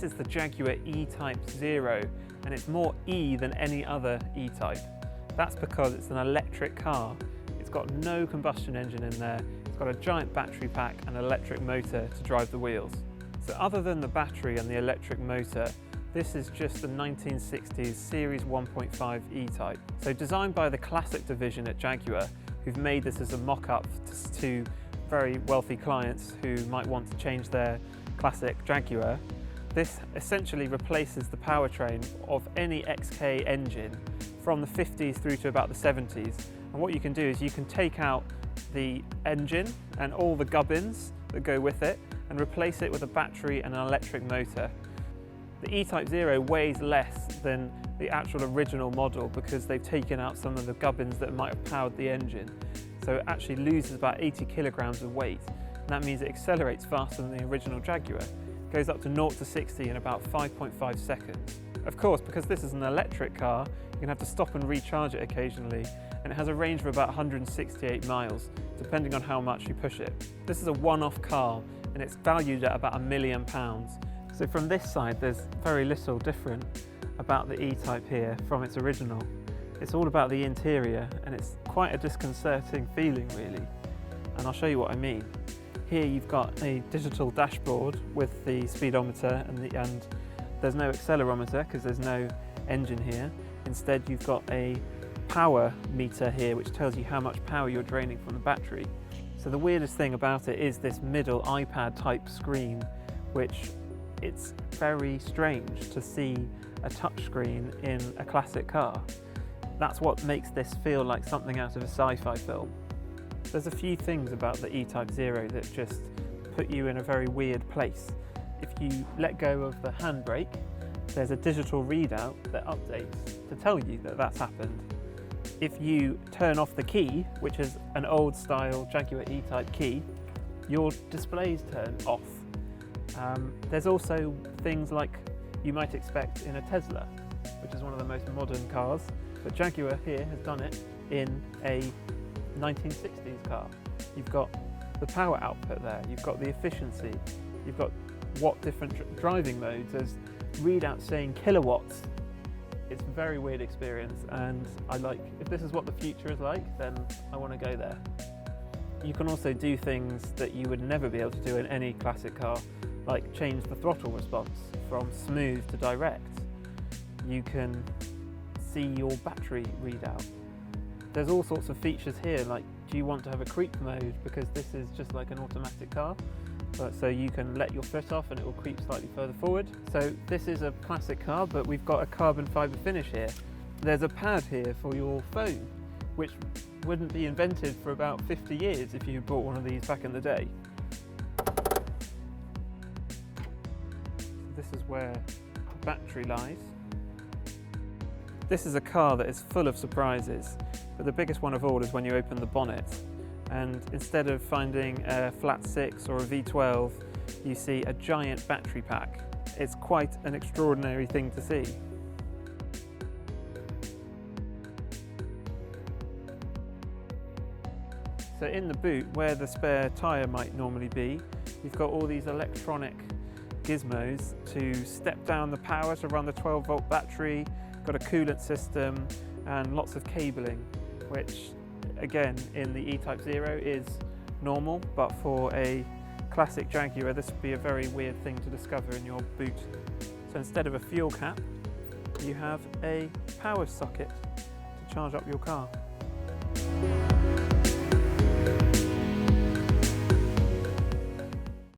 This is the Jaguar E-Type Zero, and it's more E than any other E-Type. That's because it's an electric car. It's got no combustion engine in there. It's got a giant battery pack and an electric motor to drive the wheels. So other than the battery and the electric motor, this is just the 1960s Series 1.5 E-Type. So designed by the Classic division at Jaguar, who've made this as a mock-up to very wealthy clients who might want to change their classic Jaguar. This essentially replaces the powertrain of any XK engine from the 50s through to about the 70s. And what you can do is you can take out the engine and all the gubbins that go with it and replace it with a battery and an electric motor. The E-Type Zero weighs less than the actual original model because they've taken out some of the gubbins that might have powered the engine. So it actually loses about 80 kilograms of weight. And that means it accelerates faster than the original Jaguar. It goes up to 0 to 60 in about 5.5 seconds. Of course, because this is an electric car, you're going to have to stop and recharge it occasionally, and it has a range of about 168 miles, depending on how much you push it. This is a one-off car, and it's valued at about £1 million. So from this side, there's very little different about the E-Type here from its original. It's all about the interior, and it's quite a disconcerting feeling, really. And I'll show you what I mean. Here you've got a digital dashboard with the speedometer and there's no accelerometer because there's no engine here. Instead, you've got a power meter here which tells you how much power you're draining from the battery. So the weirdest thing about it is this middle iPad type screen, which it's very strange to see a touchscreen in a classic car. That's what makes this feel like something out of a sci-fi film. There's a few things about the E-Type Zero that just put you in a very weird place. If you let go of the handbrake, there's a digital readout that updates to tell you that that's happened. If you turn off the key, which is an old style Jaguar E-Type key, your displays turn off. There's also things like you might expect in a Tesla, which is one of the most modern cars, but Jaguar here has done it in a 1960s car. You've got the power output there, you've got the efficiency, you've got what different driving modes, there's readouts saying kilowatts. It's a very weird experience, and if this is what the future is like, then I want to go there. You can also do things that you would never be able to do in any classic car, like change the throttle response from smooth to direct. You can see your battery readout. There's all sorts of features here, like do you want to have a creep mode, because this is just like an automatic car, so you can let your foot off and it will creep slightly further forward. So this is a classic car, but we've got a carbon fibre finish here. There's a pad here for your phone, which wouldn't be invented for about 50 years if you bought one of these back in the day. This is where the battery lies. This is a car that is full of surprises, but the biggest one of all is when you open the bonnet, and instead of finding a flat 6 or a V12, you see a giant battery pack. It's quite an extraordinary thing to see. So in the boot, where the spare tyre might normally be, you've got all these electronic gizmos to step down the power to run the 12-volt battery, got a coolant system and lots of cabling, which again in the E-Type Zero is normal, but for a classic Jaguar this would be a very weird thing to discover in your boot. So instead of a fuel cap, you have a power socket to charge up your car.